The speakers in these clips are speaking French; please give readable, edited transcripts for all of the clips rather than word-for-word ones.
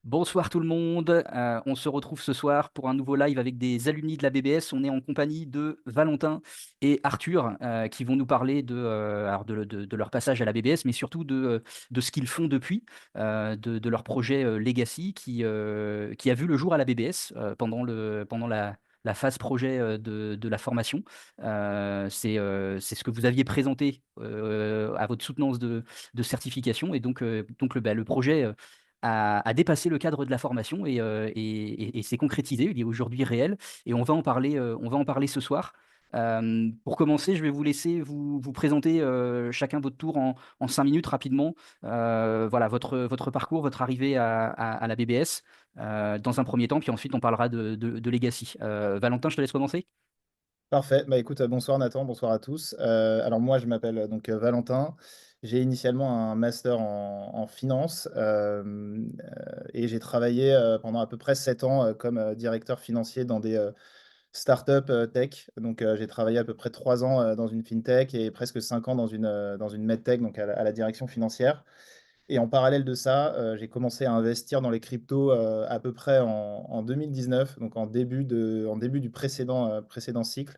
Bonsoir tout le monde. On se retrouve ce soir pour un nouveau live avec des alumni de la BBS. On est en compagnie de Valentin et Arthur qui vont nous parler de leur passage à la BBS, mais surtout de ce qu'ils font depuis, de leur projet Legacy qui a vu le jour à la BBS pendant la phase projet de la formation. C'est ce que vous aviez présenté à votre soutenance de certification. Et donc le projet a dépassé le cadre de la formation et s'est concrétisé. Il est aujourd'hui réel et on va en parler ce soir. Pour commencer, je vais vous laisser vous présenter chacun votre tour en 5 minutes rapidement. Voilà, votre parcours, votre arrivée à la BBS dans un premier temps, puis ensuite on parlera de Legacy. Valentin, je te laisse commencer. Parfait. Bah, écoute, bonsoir Nathan, bonsoir à tous. Alors moi, je m'appelle Valentin. J'ai initialement un master en finance et j'ai travaillé pendant à peu près 7 ans comme directeur financier dans des startups tech. Donc j'ai travaillé à peu près 3 ans dans une fintech et presque 5 ans dans une medtech, donc à la direction financière. Et en parallèle de ça, j'ai commencé à investir dans les cryptos à peu près en 2019, donc en début du précédent cycle.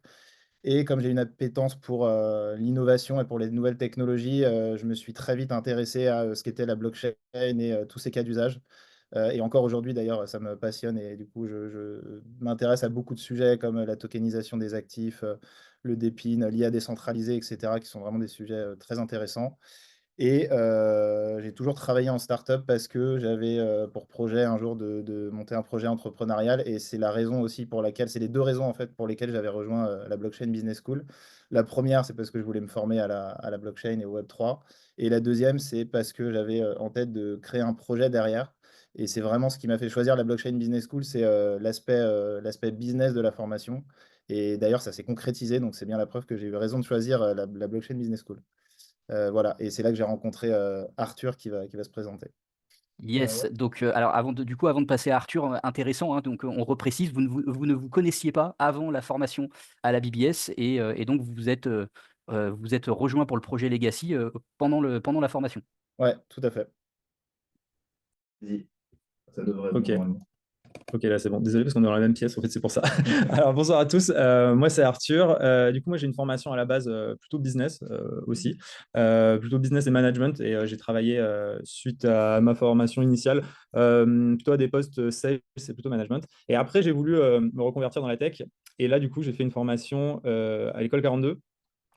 Et comme j'ai une appétence pour l'innovation et pour les nouvelles technologies, je me suis très vite intéressé à ce qu'était la blockchain et tous ces cas d'usage. Et encore aujourd'hui, d'ailleurs, ça me passionne et du coup, je m'intéresse à beaucoup de sujets comme la tokenisation des actifs, le DePIN, l'IA décentralisée, etc., qui sont vraiment des sujets très intéressants. Et j'ai toujours travaillé en startup parce que j'avais pour projet un jour de monter un projet entrepreneurial et c'est la raison aussi pour laquelle c'est les 2 raisons en fait pour lesquelles j'avais rejoint, la Blockchain Business School. La première c'est parce que je voulais me former à la blockchain et au Web3 et la deuxième c'est parce que j'avais, en tête de créer un projet derrière et c'est vraiment ce qui m'a fait choisir la Blockchain Business School, c'est, l'aspect business de la formation et d'ailleurs ça s'est concrétisé donc c'est bien la preuve que j'ai eu raison de choisir, la Blockchain Business School. Voilà et c'est là que j'ai rencontré, Arthur qui va se présenter. Yes, Ouais. donc alors avant de passer à Arthur, intéressant, hein, donc on reprécise, vous ne vous connaissiez pas avant la formation à la BBS et donc vous êtes rejoint pour le projet Legacy pendant la formation. Ouais, tout à fait. Vas-y, ça devrait être bon Ok, normalement. ok, là c'est bon. Désolé parce qu'on est dans la même pièce, en fait, c'est pour ça. Alors bonsoir à tous. Moi c'est Arthur. Du coup, moi j'ai une formation à la base plutôt business aussi, plutôt business et management. Et j'ai travaillé suite à ma formation initiale plutôt à des postes sales, c'est plutôt management. Et après, j'ai voulu me reconvertir dans la tech. Et là, du coup, j'ai fait une formation à l'école 42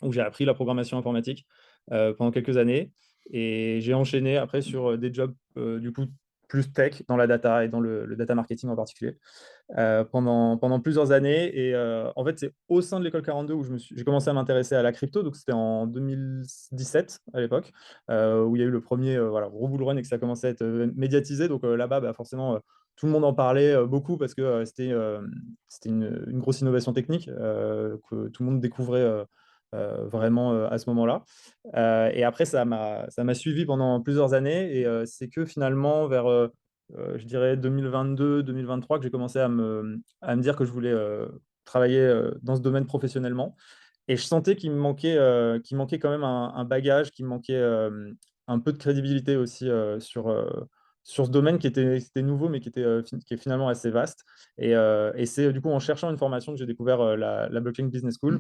où j'ai appris la programmation informatique pendant quelques années. Et j'ai enchaîné après sur des jobs du coup plus tech dans la data et dans le data marketing en particulier pendant plusieurs années. Et en fait, c'est au sein de l'école 42 où j'ai commencé à m'intéresser à la crypto. Donc, c'était en 2017 à l'époque, où il y a eu le premier voilà, gros bull run et que ça commençait à être médiatisé. Donc, là-bas, bah, forcément, tout le monde en parlait beaucoup parce que c'était une grosse innovation technique que tout le monde découvrait vraiment à ce moment-là. Et après, ça m'a suivi pendant plusieurs années. Et c'est que finalement, vers je dirais 2022-2023 que j'ai commencé à me dire que je voulais travailler dans ce domaine professionnellement. Et je sentais qu'il manquait quand même un bagage, qu'il me manquait un peu de crédibilité aussi sur ce domaine qui était nouveau, mais qui est finalement assez vaste. Et c'est du coup en cherchant une formation que j'ai découvert la Blockchain Business School.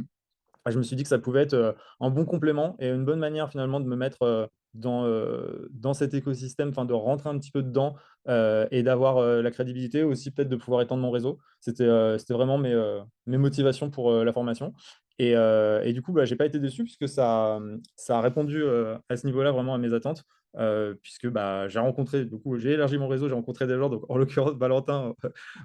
Je me suis dit que ça pouvait être un bon complément et une bonne manière finalement de me mettre dans cet écosystème, enfin de rentrer un petit peu dedans et d'avoir la crédibilité, aussi peut-être de pouvoir étendre mon réseau. C'était vraiment mes motivations pour la formation. Et du coup, bah, j'ai pas été déçu puisque ça a répondu à ce niveau-là vraiment à mes attentes. Puisque bah, du coup, j'ai élargi mon réseau, j'ai rencontré des gens, donc en l'occurrence Valentin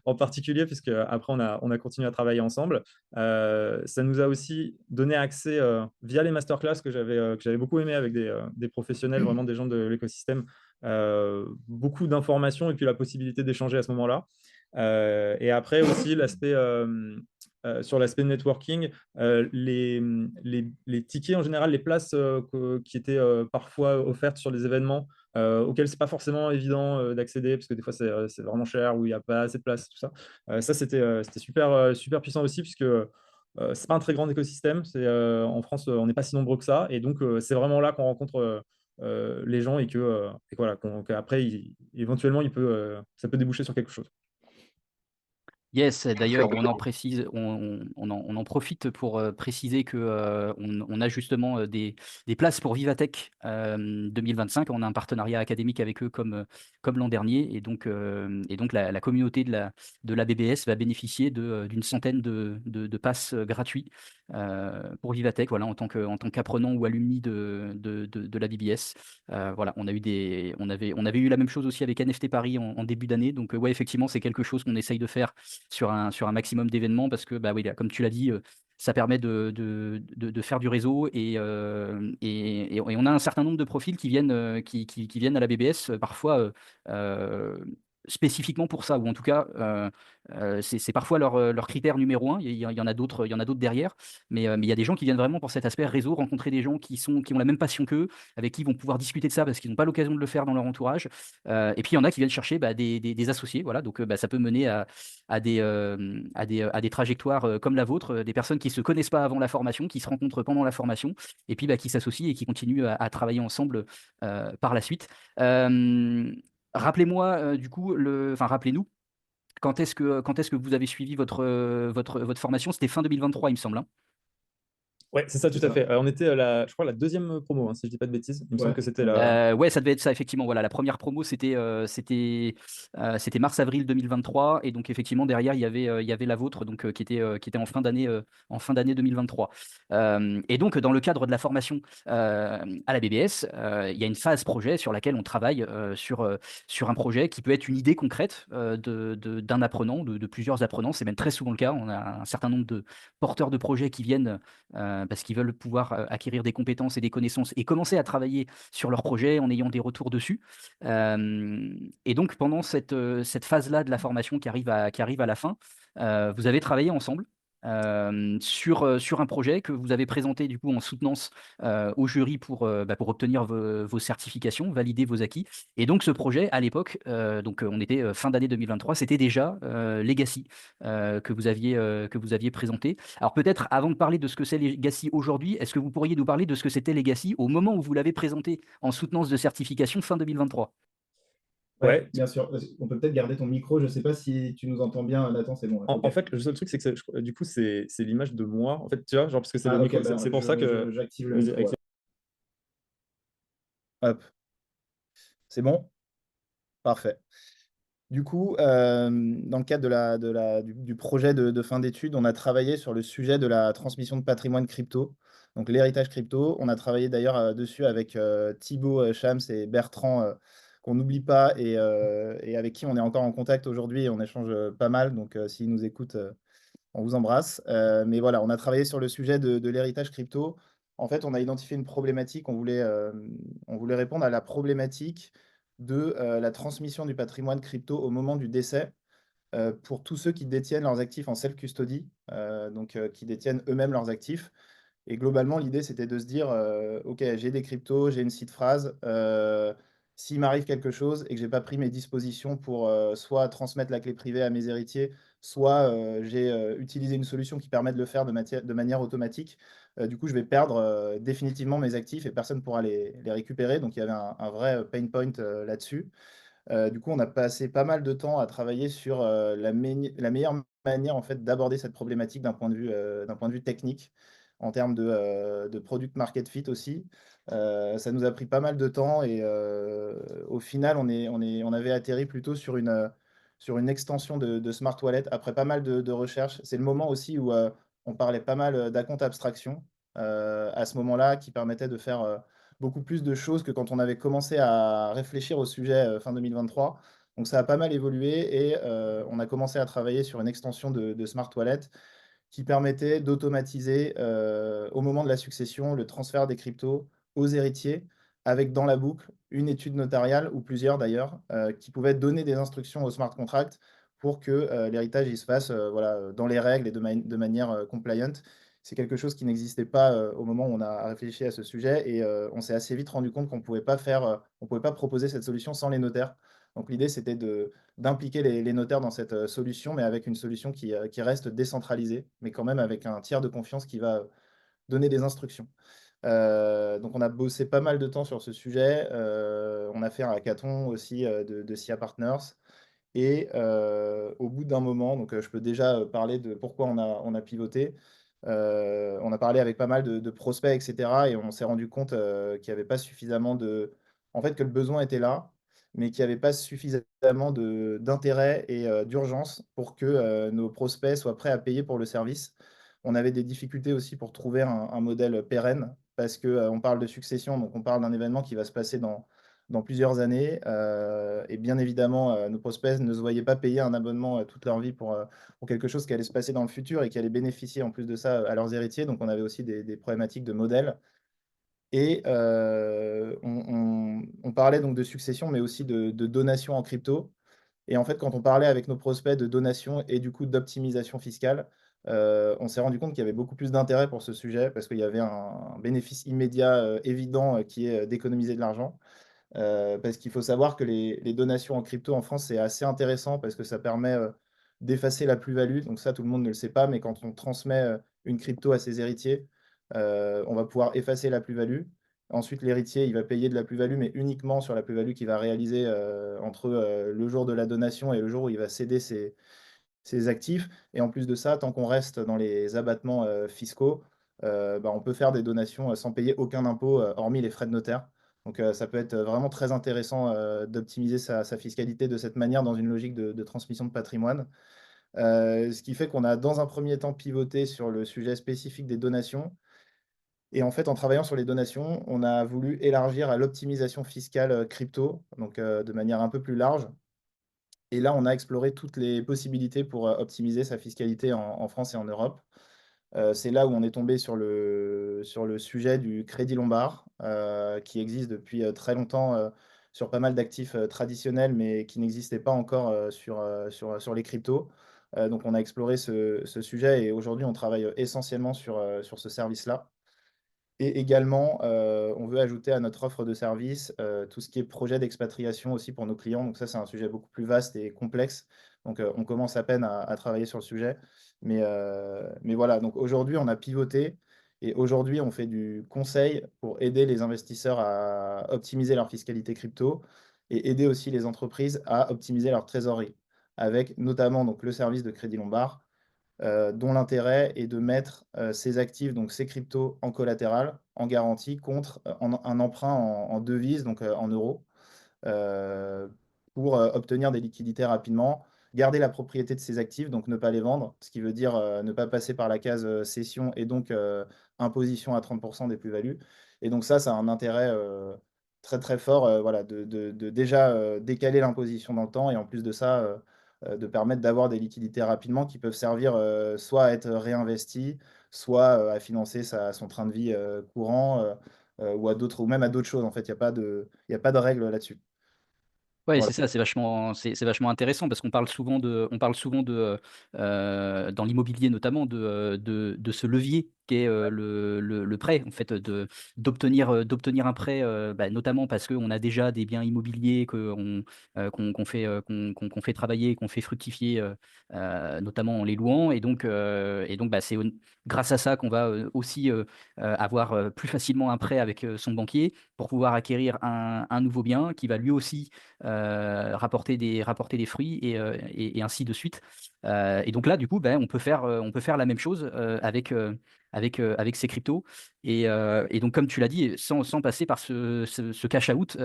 en particulier, puisque après on a continué à travailler ensemble. Ça nous a aussi donné accès via les masterclass que j'avais beaucoup aimé avec des professionnels, vraiment des gens de l'écosystème, beaucoup d'informations et puis la possibilité d'échanger à ce moment-là. Et après aussi, sur l'aspect networking, les tickets en général, les places qui étaient parfois offertes sur les événements auxquels c'est pas forcément évident d'accéder parce que des fois c'est vraiment cher ou il n'y a pas assez de place, tout ça. Ça, c'était super, super puissant aussi, puisque c'est pas un très grand écosystème. En France, on n'est pas si nombreux que ça. Et donc, c'est vraiment là qu'on rencontre les gens et et voilà, qu'après, éventuellement, ça peut déboucher sur quelque chose. Yes, d'ailleurs, on en précise, on en profite pour préciser que on a justement des places pour Vivatech 2025. On a un partenariat académique avec eux comme l'an dernier, et donc la communauté de la BBS va bénéficier d'une centaine de passes gratuits pour Vivatech, voilà, en tant qu'apprenant ou alumni de la BBS. Voilà, on avait eu la même chose aussi avec NFT Paris en début d'année. Donc ouais, effectivement, c'est quelque chose qu'on essaye de faire sur un maximum d'événements parce que, bah oui, là, comme tu l'as dit, ça permet de faire du réseau, et on a un certain nombre de profils qui viennent, qui viennent à la BBS parfois spécifiquement pour ça, ou en tout cas, c'est parfois leur critère numéro un. Il y en a d'autres, il y en a d'autres derrière, mais il y a des gens qui viennent vraiment pour cet aspect réseau, rencontrer des gens qui ont la même passion qu'eux, avec qui ils vont pouvoir discuter de ça parce qu'ils n'ont pas l'occasion de le faire dans leur entourage. Et puis il y en a qui viennent chercher bah, des associés, voilà, donc bah, ça peut mener à des trajectoires comme la vôtre, des personnes qui se connaissent pas avant la formation, qui se rencontrent pendant la formation, et puis bah, qui s'associent et qui continuent à travailler ensemble par la suite. Euh, Rappelez-moi, du coup, enfin rappelez-nous, quand est-ce que vous avez suivi votre formation? C'était fin 2023, il me semble, hein. Ouais, c'est ça, tout C'est à ça. fait. On était, je crois, la deuxième promo, hein, si je dis pas de bêtises. Il me semble Ouais, que c'était ouais. Ouais, ça devait être ça, effectivement. Voilà, la première promo, c'était mars-avril 2023. Et donc, effectivement, derrière, il y avait la vôtre, donc, qui était en fin d'année 2023. Et donc, dans le cadre de la formation à la BBS, il y a une phase projet sur laquelle on travaille sur un projet qui peut être une idée concrète d'un apprenant, de plusieurs apprenants. C'est même très souvent le cas. On a un certain nombre de porteurs de projets qui viennent parce qu'ils veulent pouvoir acquérir des compétences et des connaissances et commencer à travailler sur leur projet en ayant des retours dessus. Et donc, pendant cette phase-là de la formation qui arrive à la fin, vous avez travaillé ensemble sur un projet que vous avez présenté du coup en soutenance au jury pour obtenir vos certifications, valider vos acquis. Et donc ce projet à l'époque, donc on était fin d'année 2023, c'était déjà Legacy que vous aviez présenté. Alors peut-être avant de parler de ce que c'est Legacy aujourd'hui, est-ce que vous pourriez nous parler de ce que c'était Legacy au moment où vous l'avez présenté en soutenance de certification fin 2023? Ouais, Ouais. bien sûr. On peut peut-être garder ton micro. Je sais pas si tu nous entends bien, Nathan, c'est bon. En Ok. fait, le seul truc, c'est que du coup, c'est l'image de moi. En fait, tu vois, genre, parce que c'est le Ah, ok, micro, c'est ben, pour ça que. j'active le Vas-y, micro. Ouais. Hop, c'est bon? Parfait. Du coup, dans le cadre du projet de fin d'études, on a travaillé sur le sujet de la transmission de patrimoine crypto, donc l'héritage crypto. On a travaillé d'ailleurs dessus avec Thibaut Chams et Bertrand, qu'on n'oublie pas, et avec qui on est encore en contact aujourd'hui et on échange pas mal. Donc, s'ils nous écoutent, on vous embrasse. Mais voilà, on a travaillé sur le sujet de l'héritage crypto. En fait, on a identifié une problématique. On voulait répondre à la problématique de la transmission du patrimoine crypto au moment du décès pour tous ceux qui détiennent leurs actifs en self-custody, donc qui détiennent eux-mêmes leurs actifs. Et globalement, l'idée, c'était de se dire, OK, j'ai des cryptos, j'ai une seed phrase. S'il m'arrive quelque chose et que j'ai pas pris mes dispositions pour soit transmettre la clé privée à mes héritiers, soit j'ai utilisé une solution qui permet de le faire de manière automatique, du coup, je vais perdre définitivement mes actifs et personne ne pourra les récupérer. Donc, il y avait un vrai pain point là-dessus. Du coup, on a passé pas mal de temps à travailler sur la meilleure manière en fait, d'aborder cette problématique d'un point de vue technique, en termes de product market fit aussi. Ça nous a pris pas mal de temps et au final, on avait atterri plutôt sur une extension de Smart Wallet après pas mal de recherches. C'est le moment aussi où on parlait pas mal d'acompte abstraction à ce moment-là qui permettait de faire beaucoup plus de choses que quand on avait commencé à réfléchir au sujet fin 2023. Donc ça a pas mal évolué et on a commencé à travailler sur une extension de Smart Wallet qui permettait d'automatiser au moment de la succession le transfert des cryptos aux héritiers avec dans la boucle une étude notariale ou plusieurs d'ailleurs qui pouvaient donner des instructions au smart contract pour que l'héritage il se fasse voilà, dans les règles et de manière compliant. C'est quelque chose qui n'existait pas au moment où on a réfléchi à ce sujet et on s'est assez vite rendu compte qu'on pouvait pas on pouvait pas proposer cette solution sans les notaires. Donc l'idée c'était d'impliquer les notaires dans cette solution, mais avec une solution qui reste décentralisée, mais quand même avec un tiers de confiance qui va donner des instructions. Donc, on a bossé pas mal de temps sur ce sujet. On a fait un hackathon aussi de SIA Partners. Et au bout d'un moment, donc je peux déjà parler de pourquoi on a pivoté. On a parlé avec pas mal de prospects, etc. Et on s'est rendu compte qu'il n'y avait pas suffisamment de... En fait, que le besoin était là, mais qu'il n'y avait pas suffisamment d'intérêt et d'urgence pour que nos prospects soient prêts à payer pour le service. On avait des difficultés aussi pour trouver un modèle pérenne, parce qu'on parle de succession, donc on parle d'un événement qui va se passer dans plusieurs années. Et bien évidemment, nos prospects ne se voyaient pas payer un abonnement toute leur vie pour quelque chose qui allait se passer dans le futur et qui allait bénéficier en plus de ça à leurs héritiers. Donc, on avait aussi des problématiques de modèle. Et on parlait donc de succession, mais aussi de donation en crypto. Et en fait, quand on parlait avec nos prospects de donation et du coup d'optimisation fiscale, on s'est rendu compte qu'il y avait beaucoup plus d'intérêt pour ce sujet parce qu'il y avait un bénéfice immédiat évident qui est d'économiser de l'argent. Parce qu'il faut savoir que les donations en crypto en France, c'est assez intéressant parce que ça permet d'effacer la plus-value. Donc ça, tout le monde ne le sait pas, mais quand on transmet une crypto à ses héritiers, on va pouvoir effacer la plus-value. Ensuite, l'héritier, il va payer de la plus-value, mais uniquement sur la plus-value qu'il va réaliser entre le jour de la donation et le jour où il va céder ses actifs. Et en plus de ça, tant qu'on reste dans les abattements fiscaux, bah, on peut faire des donations sans payer aucun impôt, hormis les frais de notaire. Donc ça peut être vraiment très intéressant d'optimiser sa fiscalité de cette manière dans une logique de transmission de patrimoine. Ce qui fait qu'on a dans un premier temps pivoté sur le sujet spécifique des donations. Et en fait, en travaillant sur les donations, on a voulu élargir à l'optimisation fiscale crypto, donc de manière un peu plus large. Et là, on a exploré toutes les possibilités pour optimiser sa fiscalité en France et en Europe. C'est là où on est tombé sur le sujet du crédit lombard, qui existe depuis très longtemps sur pas mal d'actifs traditionnels, mais qui n'existaient pas encore sur les cryptos. Donc, on a exploré ce sujet et aujourd'hui, on travaille essentiellement sur ce service-là. Et également, on veut ajouter à notre offre de service tout ce qui est projet d'expatriation aussi pour nos clients. Donc ça, c'est un sujet beaucoup plus vaste et complexe. Donc on commence à peine à travailler sur le sujet. Mais voilà, donc aujourd'hui, on a pivoté et aujourd'hui, on fait du conseil pour aider les investisseurs à optimiser leur fiscalité crypto et aider aussi les entreprises à optimiser leur trésorerie, avec notamment donc, le service de Crédit Lombard dont l'intérêt est de mettre ces actifs, donc ces cryptos, en collatéral, en garantie contre un emprunt en devise, donc en euros, euh, pour obtenir des liquidités rapidement, garder la propriété de ces actifs, donc ne pas les vendre, ce qui veut dire ne pas passer par la case cession et donc imposition à 30% des plus-values. Et donc ça a un intérêt très très fort voilà, de déjà décaler l'imposition dans le temps et en plus de ça, de permettre d'avoir des liquidités rapidement qui peuvent servir soit à être réinvesties, soit à financer son train de vie courant ou à d'autres, ou même à d'autres choses. En fait, il y a pas de règle là-dessus. Ouais, c'est Voilà. ça, c'est vachement intéressant parce qu'on parle souvent dans l'immobilier notamment, de ce levier qu'est le prêt, en fait, d'obtenir un prêt, bah, notamment parce qu'on a déjà des biens immobiliers qu'on fait travailler, qu'on fait fructifier, notamment en les louant. Et donc bah, grâce à ça qu'on va aussi avoir plus facilement un prêt avec son banquier pour pouvoir acquérir un nouveau bien qui va lui aussi rapporter des fruits et ainsi de suite. Et donc là, du coup, ben, on peut faire la même chose avec ces cryptos. Et donc, comme tu l'as dit, sans passer par ce cash out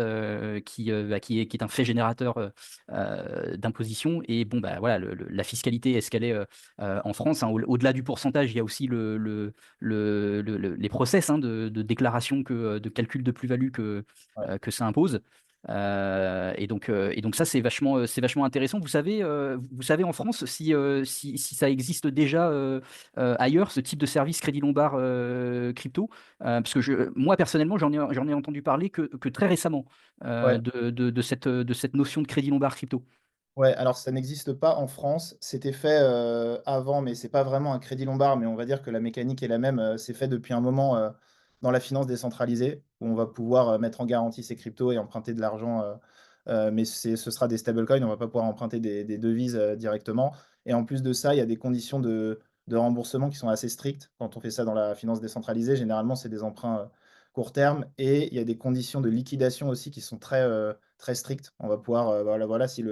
qui est un fait générateur d'imposition. Et bon, bah, voilà, la fiscalité, est-ce qu'elle est en France, hein, au-delà du pourcentage, il y a aussi les process, hein, de déclaration, de calcul de plus-value Ouais. que ça impose. Et donc ça, c'est vachement intéressant. Vous savez en France si ça existe déjà ailleurs, ce type de service Crédit Lombard crypto? Parce que moi, personnellement, j'en ai entendu parler que très récemment Ouais. de cette notion de Crédit Lombard crypto. Ouais, alors ça n'existe pas en France. C'était fait avant, mais c'est pas vraiment un crédit lombard, mais on va dire que la mécanique est la même. C'est fait depuis un moment dans la finance décentralisée, où on va pouvoir mettre en garantie ces cryptos et emprunter de l'argent, mais ce sera des stablecoins, on va pas pouvoir emprunter des devises directement. Et en plus de ça, il y a des conditions de remboursement qui sont assez strictes quand on fait ça dans la finance décentralisée. Généralement, c'est des emprunts court terme, et il y a des conditions de liquidation aussi qui sont très strictes. On va pouvoir, voilà, si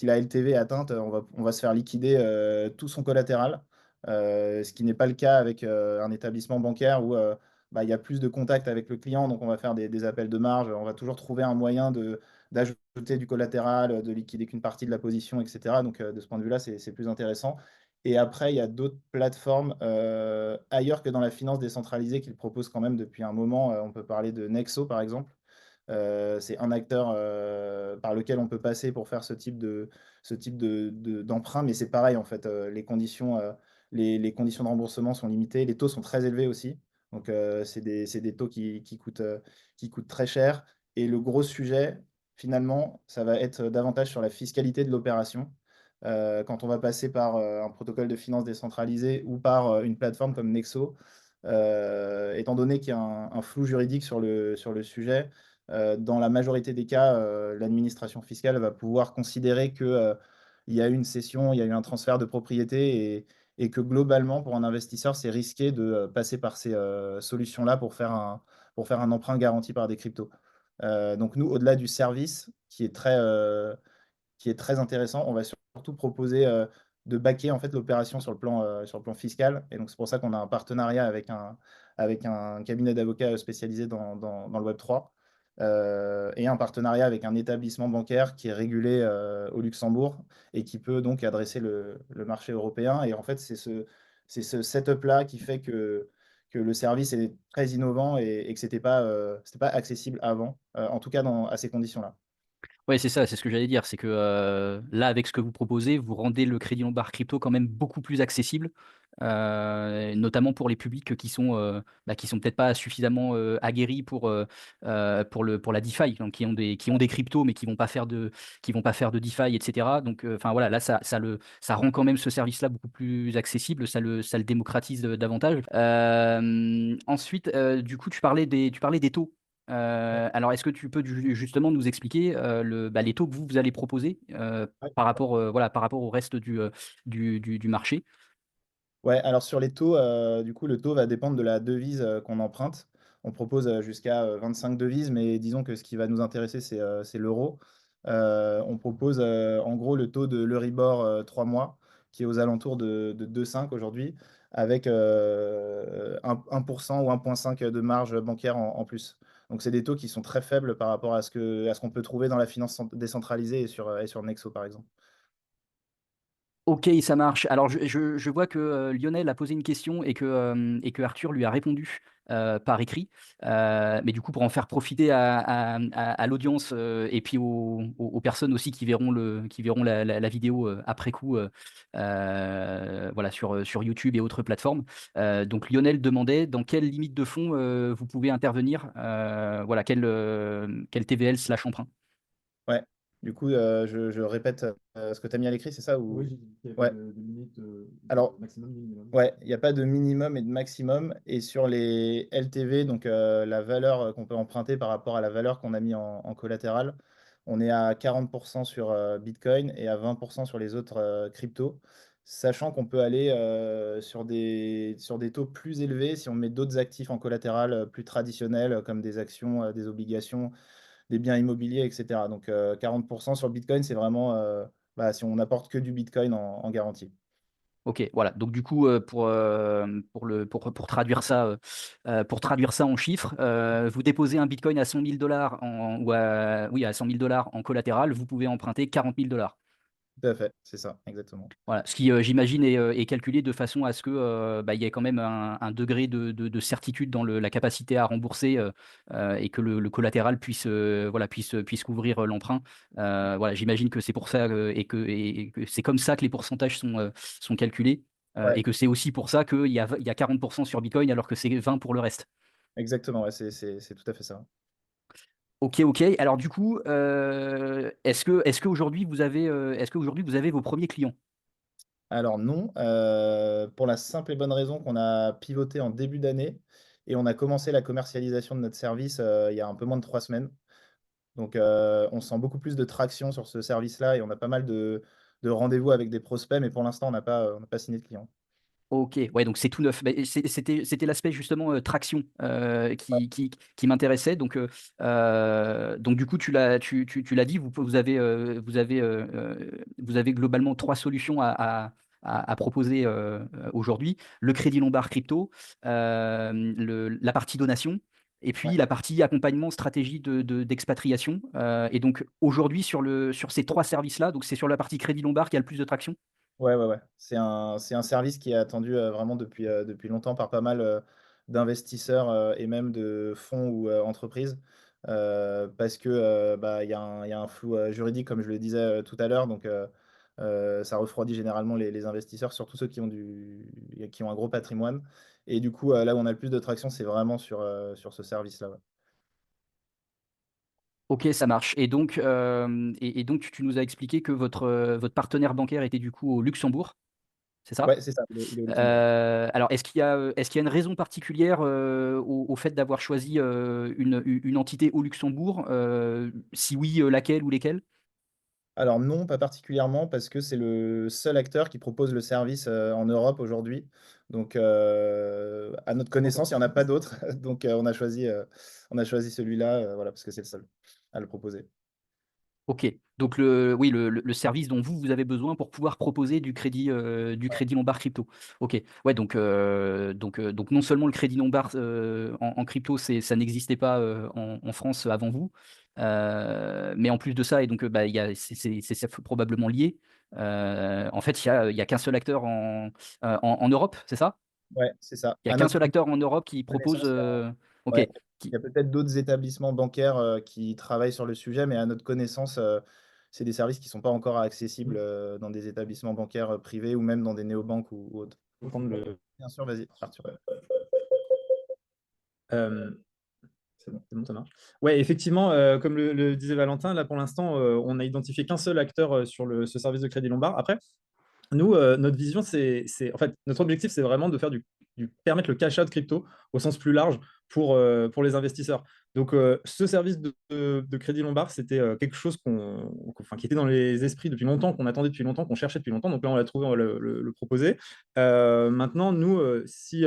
la LTV est atteinte, on va se faire liquider tout son collatéral, ce qui n'est pas le cas avec un établissement bancaire où il y a plus de contact avec le client, donc on va faire des appels de marge, on va toujours trouver un moyen d'ajouter du collatéral, de liquider qu'une partie de la position, etc. Donc de ce point de vue-là, c'est plus intéressant. Et après, il y a d'autres plateformes ailleurs que dans la finance décentralisée qu'ils proposent quand même depuis un moment. On peut parler de Nexo, par exemple. C'est un acteur par lequel on peut passer pour faire d'emprunt, mais c'est pareil, en fait. Les conditions de remboursement sont limitées. Les taux sont très élevés aussi. Donc, c'est des taux qui coûtent très cher. Et le gros sujet, finalement, ça va être davantage sur la fiscalité de l'opération. Quand on va passer par un protocole de finance décentralisé ou par une plateforme comme Nexo, étant donné qu'il y a un flou juridique sur le sujet, dans la majorité des cas, l'administration fiscale va pouvoir considérer que, il y a eu une cession, il y a eu un transfert de propriété, et que globalement, pour un investisseur, c'est risqué de passer par ces solutions-là pour faire un emprunt garanti par des cryptos. Donc nous, au-delà du service qui est très intéressant, on va surtout proposer de backer en fait l'opération sur le plan fiscal. Et donc c'est pour ça qu'on a un partenariat avec un cabinet d'avocats spécialisé dans le Web3, et un partenariat avec un établissement bancaire qui est régulé au Luxembourg et qui peut donc adresser le marché européen. Et en fait, c'est ce setup-là qui fait que le service est très innovant, et que c'était pas accessible avant, en tout cas à ces conditions-là. Ouais, c'est ça, c'est ce que j'allais dire. C'est que là, avec ce que vous proposez, vous rendez le crédit Lombard crypto quand même beaucoup plus accessible, notamment pour les publics qui sont peut-être pas suffisamment aguerris pour la DeFi, donc qui ont des cryptos mais qui vont pas faire de DeFi, etc. Donc, enfin voilà, là, ça rend quand même ce service-là beaucoup plus accessible, ça le démocratise davantage. Ensuite, du coup, tu parlais des taux. Alors, est-ce que tu peux justement nous expliquer les taux que vous allez proposer par rapport au reste du marché? Ouais, alors sur les taux, du coup, le taux va dépendre de la devise qu'on emprunte. On propose jusqu'à 25 devises, mais disons que ce qui va nous intéresser, c'est l'euro. On propose en gros le taux de l'Euribor 3 mois, qui est aux alentours de 2,5 aujourd'hui, avec 1% ou 1,5 de marge bancaire en plus. Donc c'est des taux qui sont très faibles par rapport à ce qu'on peut trouver dans la finance décentralisée et sur Nexo, par exemple. Ok, ça marche. Alors, je vois que Lionel a posé une question et que Arthur lui a répondu par écrit. Mais du coup, pour en faire profiter à l'audience et puis aux personnes aussi qui verront la vidéo après coup, voilà, sur YouTube et autres plateformes. Donc, Lionel demandait dans quelle limite de fonds vous pouvez intervenir, voilà, quel TVL/emprunt. Ouais, du coup, je répète ce que tu as mis à l'écrit, c'est ça Oui, ou... j'ai dit qu'il n'y avait Ouais, pas de limite alors, maximum ni minimum. ouais, il n'y a pas de minimum et de maximum. Et sur les LTV, donc la valeur qu'on peut emprunter par rapport à la valeur qu'on a mis en collatéral, on est à 40% sur Bitcoin et à 20% sur les autres cryptos, sachant qu'on peut aller sur des taux plus élevés si on met d'autres actifs en collatéral plus traditionnels, comme des actions, des obligations, des biens immobiliers, etc. Donc 40% sur Bitcoin, c'est vraiment si on n'apporte que du Bitcoin en garantie. Ok, voilà. Donc du coup, pour traduire ça en chiffres, vous déposez un Bitcoin à 100 000 dollars oui, à 100 000 dollars en collatéral, vous pouvez emprunter 40 000 dollars. Tout à fait, c'est ça, exactement. Voilà. Ce qui, j'imagine, est calculé de façon à ce que il y ait quand même un degré de certitude dans la capacité à rembourser et que le collatéral puisse couvrir l'emprunt. Voilà, j'imagine que c'est pour ça et que c'est comme ça que les pourcentages sont calculés Ouais, et que c'est aussi pour ça qu'il y a 40% sur Bitcoin alors que c'est 20 pour le reste. exactement, ouais, c'est tout à fait ça. Ok, ok. Alors du coup, est-ce qu'aujourd'hui vous avez vos premiers clients? Alors non, pour la simple et bonne raison qu'on a pivoté en début d'année et on a commencé la commercialisation de notre service il y a un peu moins de 3 semaines. Donc on sent beaucoup plus de traction sur ce service-là et on a pas mal de rendez-vous avec des prospects, mais pour l'instant, on n'a pas signé de clients. Ok, ouais, donc c'est tout neuf. C'était l'aspect justement traction qui m'intéressait. Donc du coup, tu l'as dit, vous avez globalement trois solutions à proposer aujourd'hui. Le crédit Lombard crypto, la partie donation, et Ouais. puis la partie accompagnement, stratégie d'expatriation. Et donc aujourd'hui, sur ces trois services-là, donc c'est sur la partie crédit Lombard qu'il y a le plus de traction. Ouais, ouais, ouais. C'est un service qui est attendu, vraiment depuis longtemps par pas mal, d'investisseurs, et même de fonds ou, entreprises. Parce que, bah, il y a un flou, juridique comme je le disais, tout à l'heure donc ça refroidit généralement les investisseurs, surtout ceux qui ont un gros patrimoine et du coup, là où on a le plus de traction, c'est vraiment sur ce service-là, ouais. Ok, ça marche. Et donc, tu nous as expliqué que votre partenaire bancaire était du coup au Luxembourg, c'est ça? Ouais, c'est ça, il est au Luxembourg. Alors, est-ce qu'il y a une raison particulière au fait d'avoir choisi une entité au Luxembourg? Si oui, laquelle ou lesquelles? Alors non, pas particulièrement parce que c'est le seul acteur qui propose le service, en Europe aujourd'hui. Donc, à notre connaissance, il y en a pas d'autres. Donc, on a choisi celui-là, voilà, parce que c'est le seul à le proposer. Ok, donc oui, le service dont vous avez besoin pour pouvoir proposer du crédit Lombard crypto. Ok, ouais, donc non seulement le crédit Lombard en crypto, ça n'existait pas en France avant vous, mais en plus de ça, et donc c'est probablement lié. En fait, il y a qu'un seul acteur en Europe, c'est ça? Ouais, c'est ça. Il y a À qu'un notre seul acteur en Europe qui propose. connaissance, Ok, ouais, il y a peut-être d'autres établissements bancaires, qui travaillent sur le sujet, mais à notre connaissance, c'est des services qui sont pas encore accessibles, dans des établissements bancaires, privés ou même dans des néobanques ou autres. Faut prendre Bien sûr, vas-y, Arthur. euh, c'est bon, ça marche. Ouais, effectivement, comme le disait Valentin, là pour l'instant, on a identifié qu'un seul acteur ce service de crédit Lombard. Après, nous, notre vision, en fait, notre objectif, c'est vraiment de faire permettre le cash out crypto au sens plus large pour les investisseurs. Donc, ce service de crédit Lombard, c'était quelque chose qui était dans les esprits depuis longtemps, qu'on attendait depuis longtemps, qu'on cherchait depuis longtemps. Donc là, on l'a trouvé, on va le proposer. Maintenant, nous, si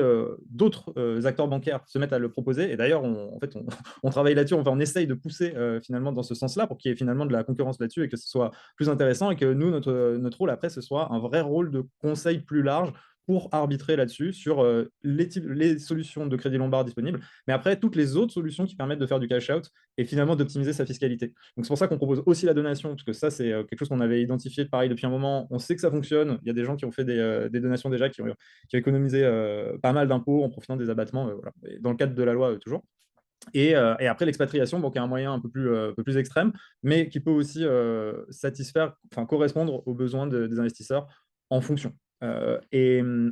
d'autres acteurs bancaires se mettent à le proposer, et d'ailleurs, en fait, on travaille là-dessus, on essaye de pousser finalement dans ce sens-là pour qu'il y ait finalement de la concurrence là-dessus et que ce soit plus intéressant et que nous, notre rôle après, ce soit un vrai rôle de conseil plus large pour arbitrer là-dessus sur les solutions de crédit Lombard disponibles, mais après toutes les autres solutions qui permettent de faire du cash-out et finalement d'optimiser sa fiscalité. Donc c'est pour ça qu'on propose aussi la donation, parce que ça c'est quelque chose qu'on avait identifié pareil depuis un moment, on sait que ça fonctionne, il y a des gens qui ont fait des donations déjà, qui ont économisé pas mal d'impôts en profitant des abattements, voilà. Dans le cadre de la loi toujours. Et après, l'expatriation, bon, qui est un moyen un peu plus extrême, mais qui peut aussi correspondre aux besoins des investisseurs en fonction.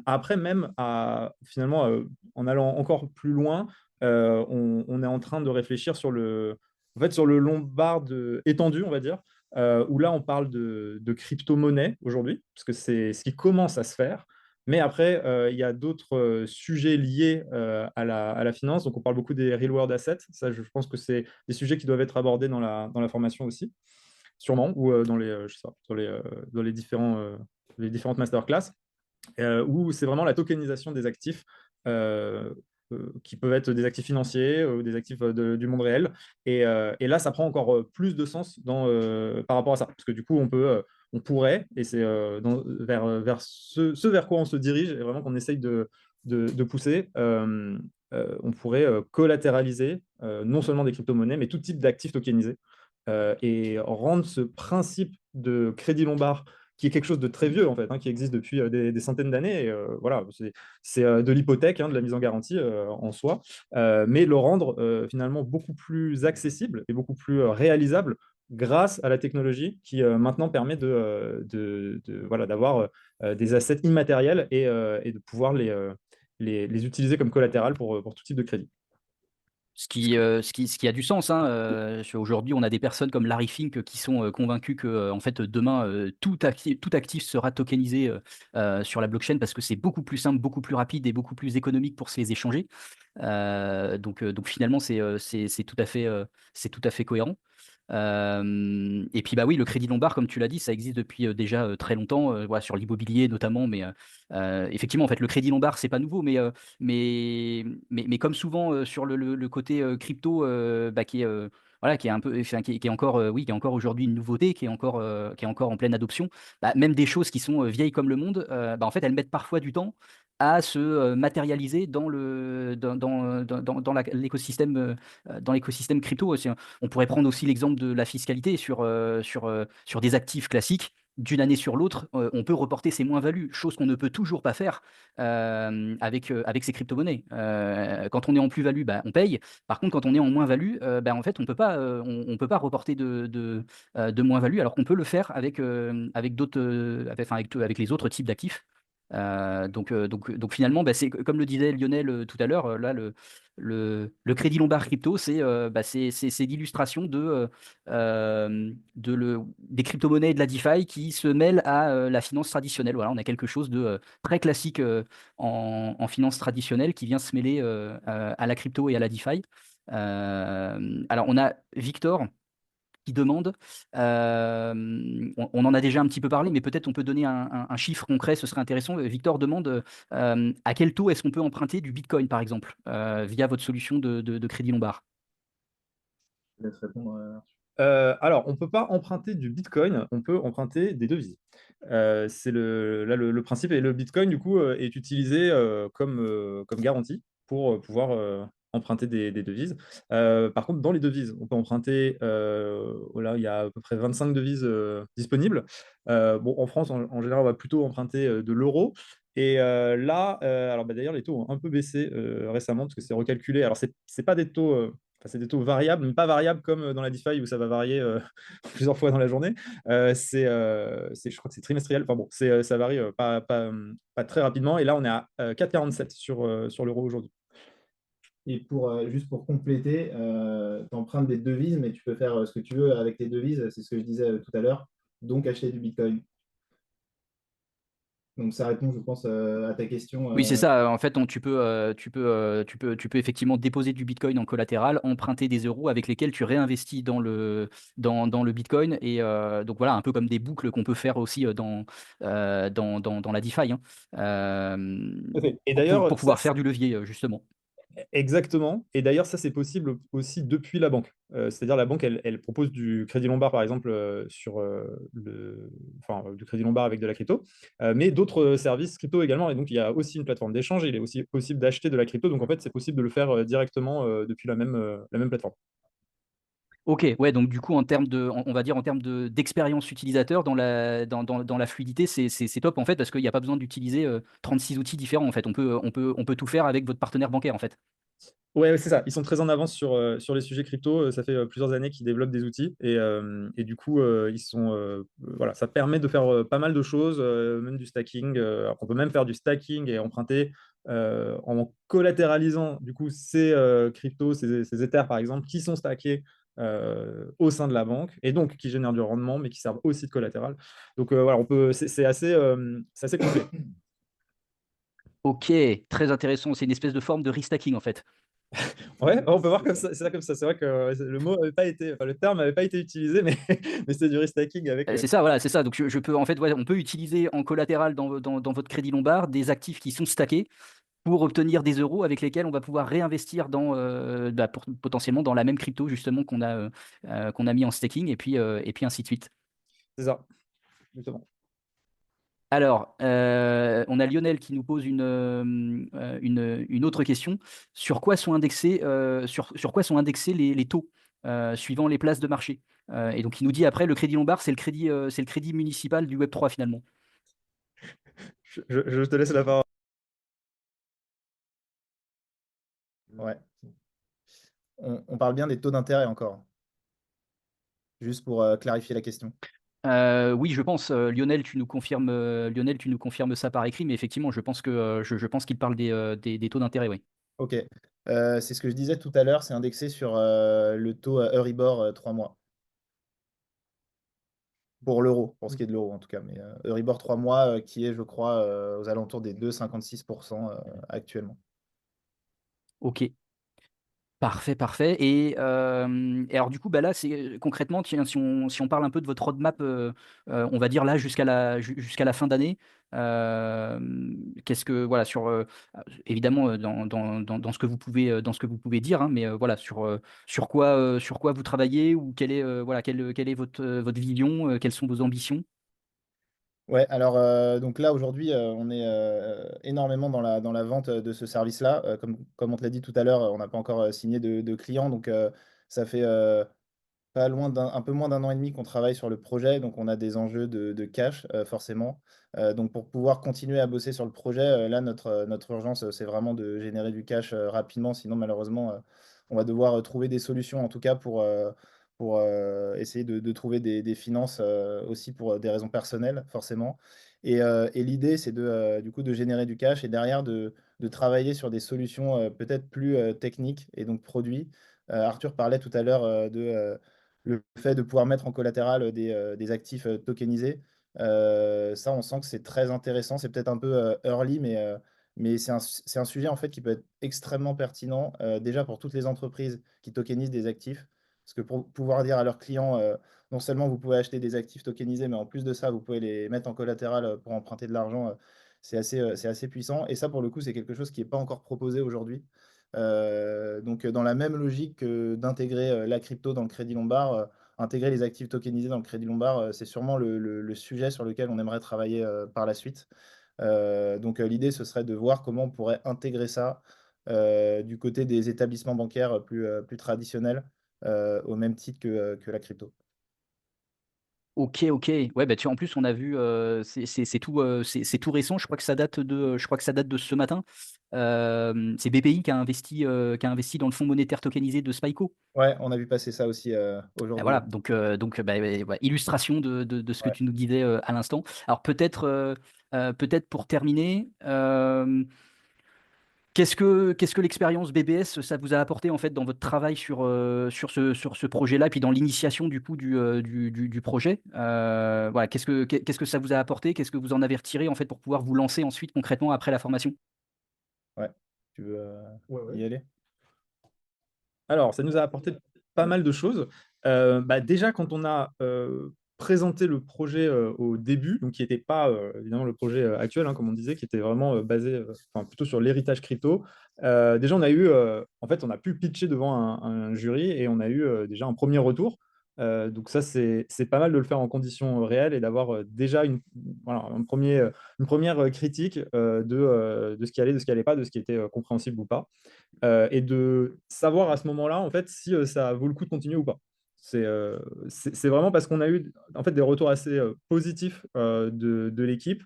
Après, même finalement, en allant encore plus loin, on est en train de réfléchir sur le Lombard étendu, on va dire, où là, on parle de crypto-monnaie aujourd'hui, parce que c'est ce qui commence à se faire. Mais après, il y a d'autres sujets liés à la finance. Donc, on parle beaucoup des real-world assets. Ça, je pense que c'est des sujets qui doivent être abordés dans la formation aussi, sûrement, ou je sais pas, dans les différentes masterclass, où c'est vraiment la tokenisation des actifs. Qui peuvent être des actifs financiers ou des actifs du monde réel. Et là, ça prend encore plus de sens par rapport à ça. Parce que du coup, on pourrait, et c'est vers ce vers quoi on se dirige, et vraiment qu'on essaye de pousser, on pourrait collatéraliser non seulement des crypto-monnaies, mais tout type d'actifs tokenisés. Et rendre ce principe de crédit Lombard qui est quelque chose de très vieux en fait, qui existe depuis des centaines d'années. Voilà, c'est de l'hypothèque, de la mise en garantie en soi, mais le rendre finalement beaucoup plus accessible et beaucoup plus réalisable grâce à la technologie qui maintenant permet voilà, d'avoir des assets immatériels et de pouvoir les utiliser comme collatéral pour tout type de crédit. Ce qui a du sens, hein. Aujourd'hui, on a des personnes comme Larry Fink qui sont convaincus que en fait, demain, tout actif sera tokenisé sur la blockchain parce que c'est beaucoup plus simple, beaucoup plus rapide et beaucoup plus économique pour se les échanger. Donc finalement, c'est tout à fait cohérent. Et puis bah oui, le crédit Lombard, comme tu l'as dit, ça existe depuis déjà très longtemps, voilà, sur l'immobilier notamment. Mais effectivement, en fait, le crédit Lombard, c'est pas nouveau, mais comme souvent sur le côté crypto, bah, qui est voilà, qui est un peu, enfin, qui est encore, oui, qui est encore aujourd'hui une nouveauté, qui est encore en pleine adoption. Bah, même des choses qui sont vieilles comme le monde, bah, en fait, elles mettent parfois du temps à se matérialiser dans l'écosystème crypto aussi. On pourrait prendre aussi l'exemple de la fiscalité sur des actifs classiques. D'une année sur l'autre, on peut reporter ses moins-values, chose qu'on ne peut toujours pas faire avec ces crypto-monnaies. Quand on est en plus-value, bah, on paye. Par contre, quand on est en moins-value, bah, en fait, on peut pas reporter de moins-value, alors qu'on peut le faire avec d'autres, avec les autres types d'actifs. Donc finalement, bah, c'est comme le disait Lionel tout à l'heure, là, le crédit Lombard crypto, c'est l'illustration des crypto-monnaies et de la DeFi qui se mêlent à la finance traditionnelle. Voilà, on a quelque chose de très classique en finance traditionnelle qui vient se mêler à la crypto et à la DeFi. Alors, on a Victor qui demande, on en a déjà un petit peu parlé, mais peut-être on peut donner un chiffre concret, ce serait intéressant. Victor demande à quel taux est-ce qu'on peut emprunter du Bitcoin, par exemple, via votre solution de crédit Lombard. Je laisse répondre. Alors, on ne peut pas emprunter du Bitcoin, on peut emprunter des devises. C'est là le principe. Et le Bitcoin, du coup, est utilisé comme garantie pour pouvoir emprunter des devises. Par contre, dans les devises, on peut emprunter, voilà, il y a à peu près 25 devises disponibles. Bon, en France, en général, on va plutôt emprunter de l'euro. Et là, alors bah, d'ailleurs, les taux ont un peu baissé récemment parce que c'est recalculé. Alors, c'est pas des taux. Enfin, c'est des taux variables, mais pas variables comme dans la DeFi où ça va varier plusieurs fois dans la journée. Je crois que c'est trimestriel. Enfin bon, ça varie pas très rapidement. Et là, on est à 4,47 sur l'euro aujourd'hui. Et juste pour compléter, tu empruntes des devises, mais tu peux faire ce que tu veux avec tes devises, c'est ce que je disais tout à l'heure, donc acheter du Bitcoin. Donc ça répond, je pense, à ta question. Oui, c'est ça. En fait, tu peux effectivement déposer du Bitcoin en collatéral, emprunter des euros avec lesquels tu réinvestis dans le Bitcoin. Et donc voilà, un peu comme des boucles qu'on peut faire aussi dans la DeFi, hein, Tout à fait. Et d'ailleurs, pour pouvoir faire du levier, justement. exactement. Et d'ailleurs, ça, c'est possible aussi depuis la banque. C'est-à-dire, la banque, elle propose du crédit Lombard, par exemple, enfin, du crédit Lombard avec de la crypto, mais d'autres services crypto également. Et donc, il y a aussi une plateforme d'échange. Il est aussi possible d'acheter de la crypto. Donc, en fait, c'est possible de le faire directement depuis la même plateforme. Ok, ouais, donc du coup, on va dire en termes d'expérience utilisateur dans la fluidité, c'est top en fait, parce qu'il n'y a pas besoin d'utiliser 36 outils différents en fait. On peut tout faire avec votre partenaire bancaire en fait. Ouais, c'est ça. Ils sont très en avance sur les sujets crypto. Ça fait plusieurs années qu'ils développent des outils. Et du coup, voilà, ça permet de faire pas mal de choses, même du stacking. Alors, on peut même faire du stacking et emprunter en collatéralisant du coup ces cryptos, ces Ethers par exemple, qui sont stackés au sein de la banque et donc qui génèrent du rendement, mais qui servent aussi de collatéral. Donc voilà, c'est assez complet. Ok, très intéressant. C'est une espèce de forme de restacking en fait. Ouais, on peut voir comme ça. C'est comme ça. C'est vrai que le mot avait pas été, enfin, le terme n'avait pas été utilisé, mais, mais c'est du restacking avec. C'est ça, voilà, c'est ça. Donc je peux en fait, ouais, on peut utiliser en collatéral dans votre crédit Lombard des actifs qui sont stackés pour obtenir des euros avec lesquels on va pouvoir réinvestir potentiellement dans la même crypto justement qu'on a mis en staking et puis ainsi de suite. C'est ça, justement. Alors, on a Lionel qui nous pose une autre question. Sur quoi sont indexés les taux suivant les places de marché? Et donc, il nous dit après, le crédit Lombard, c'est le crédit municipal du Web3 finalement. Je te laisse la parole. Ouais. On parle bien des taux d'intérêt encore, juste pour clarifier la question. Oui, je pense, Lionel, tu nous confirmes ça par écrit, mais effectivement, je pense je pense qu'il parle des taux d'intérêt, oui. Ok. C'est ce que je disais tout à l'heure, c'est indexé sur le taux Euribor 3 mois. Pour l'euro, pour ce qui est de l'euro en tout cas. Mais Euribor 3 mois qui est, je crois, aux alentours des 2,56% actuellement. Ok. Parfait, parfait. Et alors du coup, bah là, c'est concrètement, tiens, si on parle un peu de votre roadmap, on va dire là jusqu'à la fin d'année, qu'est-ce que voilà évidemment dans ce que vous pouvez dire, hein, mais voilà sur quoi vous travaillez ou quelle est votre vision, quelles sont vos ambitions? Ouais, alors, donc là, aujourd'hui, on est, énormément dans la vente, de ce service-là. Comme on te l'a dit tout à l'heure, on n'a pas encore, signé de clients, donc ça fait, pas loin un peu moins d'un an et demi qu'on travaille sur le projet, donc on a des enjeux de cash, forcément. Donc pour pouvoir continuer à bosser sur le projet, là, notre urgence, c'est vraiment de générer du cash, rapidement. Sinon, malheureusement, on va devoir, trouver des solutions, en tout cas pour, essayer de trouver des finances, aussi pour, des raisons personnelles, forcément. Et l'idée, c'est du coup, de générer du cash et derrière de travailler sur des solutions, peut-être plus, techniques et donc produits. Arthur parlait tout à l'heure, le fait de pouvoir mettre en collatéral, des actifs, tokenisés. Ça, on sent que c'est très intéressant. C'est peut-être un peu, early, mais c'est un sujet, en fait, qui peut être extrêmement pertinent, déjà pour toutes les entreprises qui tokenisent des actifs. Parce que pour pouvoir dire à leurs clients, non seulement vous pouvez acheter des actifs tokenisés, mais en plus de ça, vous pouvez les mettre en collatéral, pour emprunter de l'argent, c'est assez puissant et ça, pour le coup, c'est quelque chose qui est pas encore proposé aujourd'hui. Donc, dans la même logique que d'intégrer, la crypto dans le crédit lombard, intégrer les actifs tokenisés dans le crédit lombard, c'est sûrement le sujet sur lequel on aimerait travailler, par la suite. Donc, l'idée, ce serait de voir comment on pourrait intégrer ça, du côté des établissements bancaires, plus traditionnels, au même titre que la crypto. OK, OK. Ouais, bah, tu en plus, on a vu, c'est tout récent. Je crois que ça date de ce matin. C'est BPI qui a investi dans le fonds monétaire tokenisé de Spyco. Ouais, on a vu passer ça aussi, Et aujourd'hui, voilà, ouais. donc bah, ouais, illustration de ce que Ouais. tu nous disais, à l'instant. Alors peut-être pour terminer, qu'est-ce que l'expérience BBS, ça vous a apporté, en fait, dans votre travail sur ce projet-là, puis dans l'initiation du coup du projet? Voilà, qu'est-ce que ça vous a apporté? Qu'est-ce que vous en avez retiré, en fait, pour pouvoir vous lancer ensuite concrètement après la formation? Ouais. Tu veux, Ouais, ouais. y aller? Alors, ça nous a apporté pas mal de choses. Bah, déjà, quand on a, présenté le projet, au début, donc qui était pas, évidemment le projet, actuel, hein, comme on disait, qui était vraiment, basé, enfin plutôt sur l'héritage crypto. Déjà on a eu, en fait, on a pu pitcher devant un jury et on a eu, déjà un premier retour. Donc ça, c'est pas mal de le faire en conditions, réelles et d'avoir, déjà voilà, une première critique, de ce qui allait, de ce qui allait pas, de ce qui était, compréhensible ou pas. Et de savoir à ce moment-là, en fait, si, ça vaut le coup de continuer ou pas. C'est vraiment parce qu'on a eu, en fait, des retours assez, positifs, de l'équipe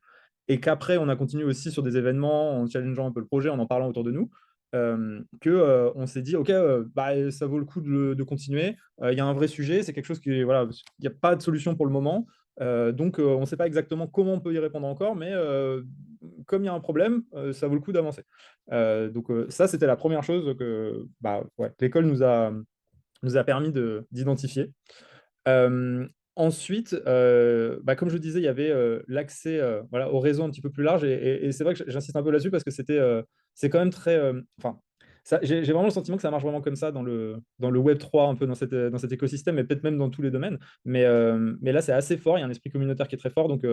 et qu'après on a continué aussi sur des événements en challengeant un peu le projet, en parlant autour de nous, que, on s'est dit: «OK, bah, ça vaut le coup de continuer». Il y a un vrai sujet, c'est quelque chose qui est voilà, il y a pas de solution pour le moment, donc on ne sait pas exactement comment on peut y répondre encore, mais comme il y a un problème, ça vaut le coup d'avancer. Donc ça, c'était la première chose que, bah, ouais, l'école nous a permis d'identifier. Ensuite, bah, comme je disais, il y avait, l'accès, voilà, au réseau un petit peu plus large et c'est vrai que j'insiste un peu là-dessus parce que c'est quand même très, enfin, ça j'ai vraiment le sentiment que ça marche vraiment comme ça dans le web 3 un peu dans cet écosystème et peut-être même dans tous les domaines. Mais là, c'est assez fort, il y a un esprit communautaire qui est très fort donc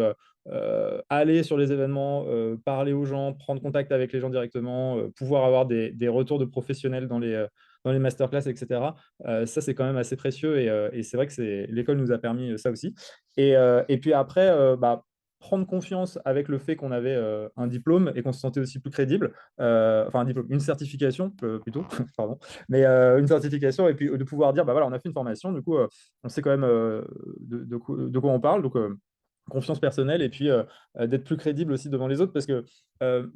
aller sur les événements, parler aux gens, prendre contact avec les gens directement, pouvoir avoir des retours de professionnels dans les masterclass et cetera. Ça, c'est quand même assez précieux et c'est vrai que l'école nous a permis ça aussi. Et puis après, bah, prendre confiance avec le fait qu'on avait un diplôme et qu'on se sentait aussi plus crédible, enfin un diplôme, une certification plutôt, pardon, mais une certification et puis de pouvoir dire, bah voilà, on a fait une formation, du coup, on sait quand même de quoi on parle, donc confiance personnelle et puis d'être plus crédible aussi devant les autres parce que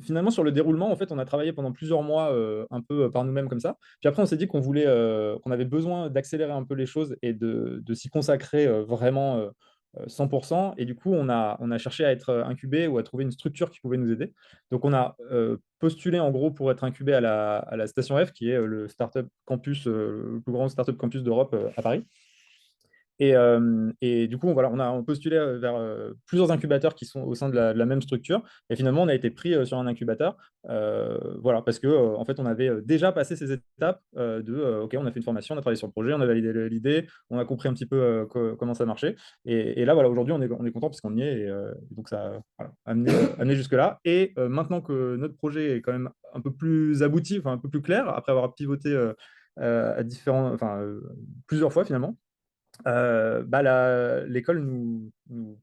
finalement sur le déroulement en fait on a travaillé pendant plusieurs mois un peu par nous-mêmes comme ça puis après on s'est dit qu'on avait besoin d'accélérer un peu les choses et de s'y consacrer vraiment 100% et du coup on a cherché à être incubé ou à trouver une structure qui pouvait nous aider donc on a postulé en gros pour être incubé à la Station F qui est le startup campus le plus grand startup campus d'Europe à Paris Et du coup, voilà, on a postulé vers plusieurs incubateurs qui sont au sein de la même structure. Et finalement, on a été pris sur un incubateur. Voilà, parce que en fait, on avait déjà passé ces étapes OK, on a fait une formation, on a travaillé sur le projet, on a validé l'idée, on a compris un petit peu comment ça marchait. Et là, voilà, aujourd'hui, on est content parce qu'on y est. Et donc, ça a voilà, amené jusque-là. Et maintenant que notre projet est quand même un peu plus abouti, enfin un peu plus clair, après avoir pivoté à plusieurs fois finalement, bah, l'école nous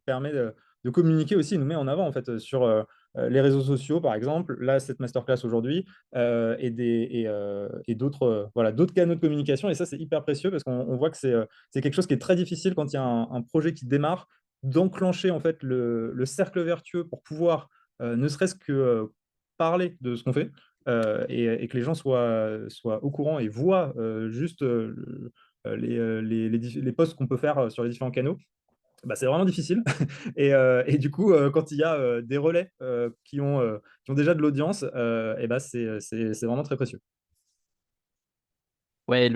permet de communiquer aussi, nous met en avant en fait sur les réseaux sociaux, par exemple, là, cette masterclass aujourd'hui, et d'autres voilà, d'autres canaux de communication. Et ça, c'est hyper précieux parce qu'on voit que c'est quelque chose qui est très difficile quand il y a un projet qui démarre, d'enclencher en fait le cercle vertueux pour pouvoir ne serait-ce que parler de ce qu'on fait. Et que les gens soient au courant et voient juste les posts qu'on peut faire sur les différents canaux, bah, c'est vraiment difficile. Et du coup, quand il y a des relais qui ont déjà de l'audience, et bah, c'est vraiment très précieux. Ouais,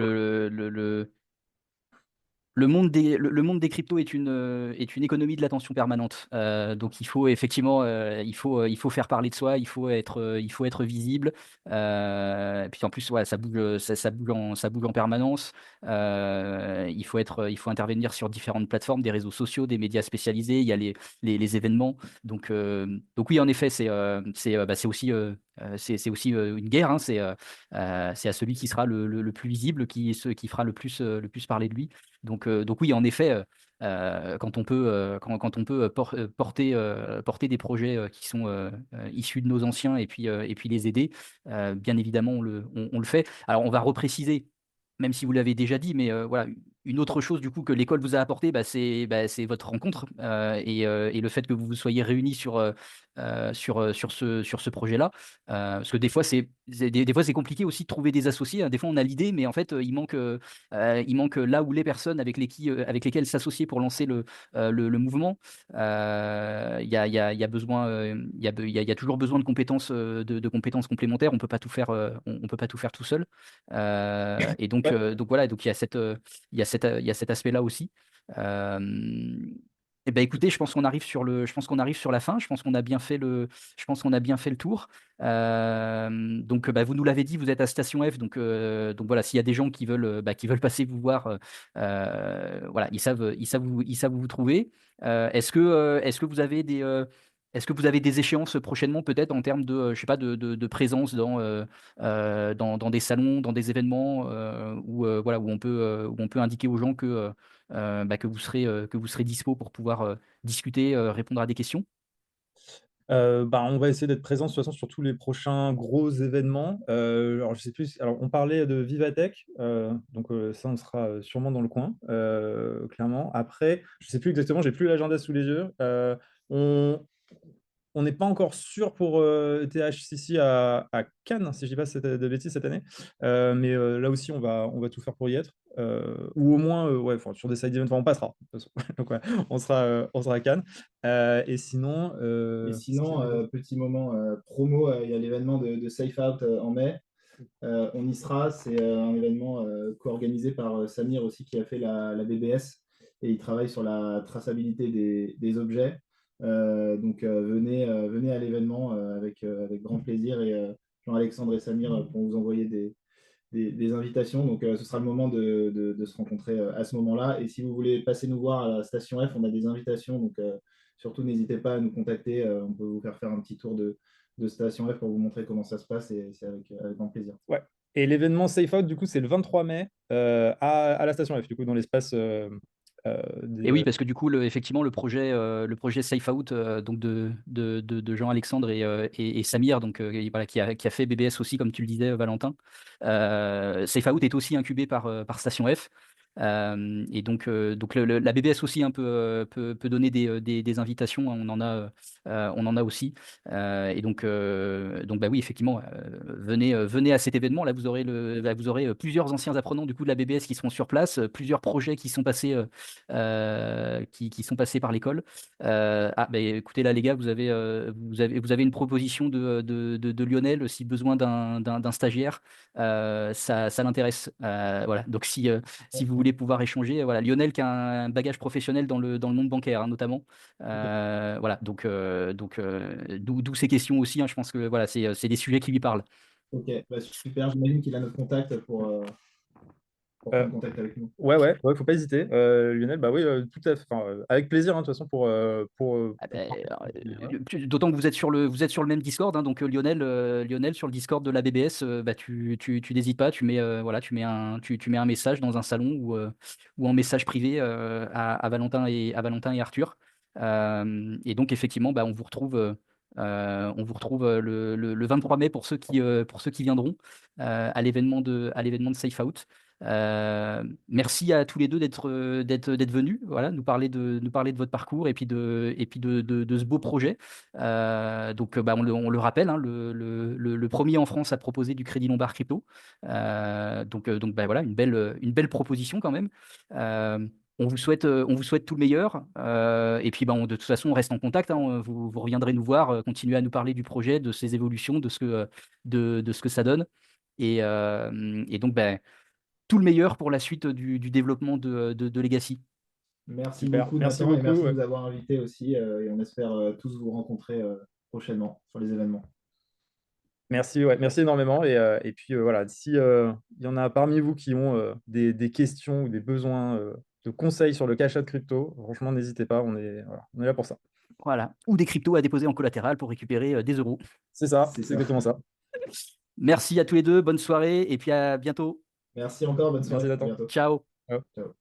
le monde des cryptos est une économie de l'attention permanente. Donc il faut effectivement, il faut faire parler de soi, il faut être visible. Et puis en plus, ouais, ça bouge en permanence. Il faut intervenir sur différentes plateformes, des réseaux sociaux, des médias spécialisés. Il y a les événements. Donc oui, en effet, c'est aussi c'est aussi une guerre. Hein. C'est à celui qui sera le plus visible, qui fera le plus parler de lui. Donc oui, en effet, quand on peut porter des projets qui sont issus de nos anciens et puis les aider, bien évidemment, on le fait. Alors, on va repréciser, même si vous l'avez déjà dit, mais voilà, une autre chose du coup que l'école vous a apporté, c'est votre rencontre et le fait que vous vous soyez réunis sur ce projet-là. Parce que des fois, des fois, c'est compliqué aussi de trouver des associés. Hein. Des fois, on a l'idée, mais en fait, il manque là où les personnes avec lesquelles s'associer pour lancer le mouvement. Il y a besoin, il y a toujours besoin de compétences, de compétences complémentaires. On peut pas tout faire, on peut pas tout faire tout seul. Ouais. Donc voilà, donc il y a cet aspect-là aussi. Euh, eh ben écoutez, je pense qu'on arrive sur la fin. Je pense qu'on a bien fait le tour. Donc, bah, vous nous l'avez dit, vous êtes à Station F, donc voilà, s'il y a des gens qui veulent passer vous voir, voilà, ils savent où vous trouver. Est-ce que vous avez est-ce que vous avez des échéances prochainement, peut-être en termes de, je sais pas, de présence dans des salons, dans des événements voilà, où on peut indiquer aux gens que vous serez dispo pour pouvoir discuter, répondre à des questions? Bah, on va essayer d'être présent de toute façon sur tous les prochains gros événements. Alors, je sais plus. Alors, on parlait de Vivatech, donc ça, on sera sûrement dans le coin, clairement. Après, je sais plus exactement, j'ai plus l'agenda sous les yeux. On on n'est pas encore sûr pour THCC à Cannes, si je dis pas de bêtises cette année. Mais là aussi, on va tout faire pour y être. Ou au moins, ouais, enfin, sur des side events, enfin, on passera. De toute façon. Donc, ouais, on sera à Cannes. Et sinon, Et est-ce qu'il y sinon, avait d'autres. petit moment promo, il y a l'événement de Safe Out en mai. On y sera. C'est un événement co-organisé par Samir aussi qui a fait la BBS et il travaille sur la traçabilité des objets. Venez à l'événement avec grand plaisir et Jean-Alexandre et Samir vont vous envoyer des invitations. Donc ce sera le moment de se rencontrer à ce moment-là. Et si vous voulez passer nous voir à la station F, on a des invitations. Donc surtout n'hésitez pas à nous contacter. On peut vous faire un petit tour de station F pour vous montrer comment ça se passe et c'est avec grand plaisir. Ouais. Et l'événement Safe Out, du coup, c'est le 23 mai à la station F, du coup, dans l'espace Et des. oui, parce que du coup, effectivement, le projet Safe Out donc de Jean-Alexandre et Samir, donc voilà, qui a fait BBS aussi, comme tu le disais, Valentin. Safe Out est aussi incubé par Station F. Donc la BBS aussi hein, peut donner des invitations. Hein, on en a aussi. Donc bah oui, effectivement, venez à cet événement. Là, vous aurez plusieurs anciens apprenants du coup de la BBS qui seront sur place, plusieurs projets qui sont passés. Qui sont passés par l'école. Écoutez, là, les gars, vous avez une proposition de Lionel, si besoin d'un stagiaire, ça l'intéresse. Voilà. Donc, si vous voulez voulez pouvoir échanger, voilà, Lionel qui a un bagage professionnel dans le monde bancaire, hein, notamment. Voilà, donc d'où ces questions aussi, hein, je pense que voilà, c'est des sujets qui lui parlent. Ok, bah, super. J'imagine qu'il a notre contact pour Euh, prendre contact avec nous. ouais, faut pas hésiter. Lionel, bah oui, tout à fait. Enfin, avec plaisir, hein, de toute façon, Ah pour ben, voilà. d'autant que vous êtes sur le même Discord, hein, donc Lionel sur le Discord de la BBS, bah, tu n'hésites pas, voilà, tu mets un message dans un salon ou en message privé à Valentin et Arthur. Et donc effectivement, bah, on vous retrouve le 23 mai pour ceux qui viendront à l'événement de Safe Out. Merci à tous les deux d'être venus, voilà, nous parler de votre parcours et puis de ce beau projet. Donc, bah, on le rappelle, hein, le premier en France à proposer du crédit lombard crypto. Donc bah, voilà, une belle proposition quand même. On vous souhaite tout le meilleur. Et puis, bah, de toute façon, on reste en contact, hein. Vous reviendrez nous voir, continuer à nous parler du projet, de ses évolutions, de ce que ça donne. Et donc, bah, tout le meilleur pour la suite du développement de Legacy. Merci Super. beaucoup, Merci Nathan, et merci beaucoup. de nous avoir invités aussi. Et on espère tous vous rencontrer prochainement sur les événements. Merci, ouais, merci énormément. Et puis voilà, si il y en a parmi vous qui ont des questions ou des besoins de conseils sur le cash-out crypto, franchement, n'hésitez pas, on est là pour ça. Voilà. Ou des cryptos à déposer en collatéral pour récupérer des euros. C'est ça, C'est c'est ça. exactement ça. Merci à tous les deux, bonne soirée et puis à bientôt. Merci encore, bonne Merci soirée. À Nathan. bientôt. Ciao. Ciao. Ciao.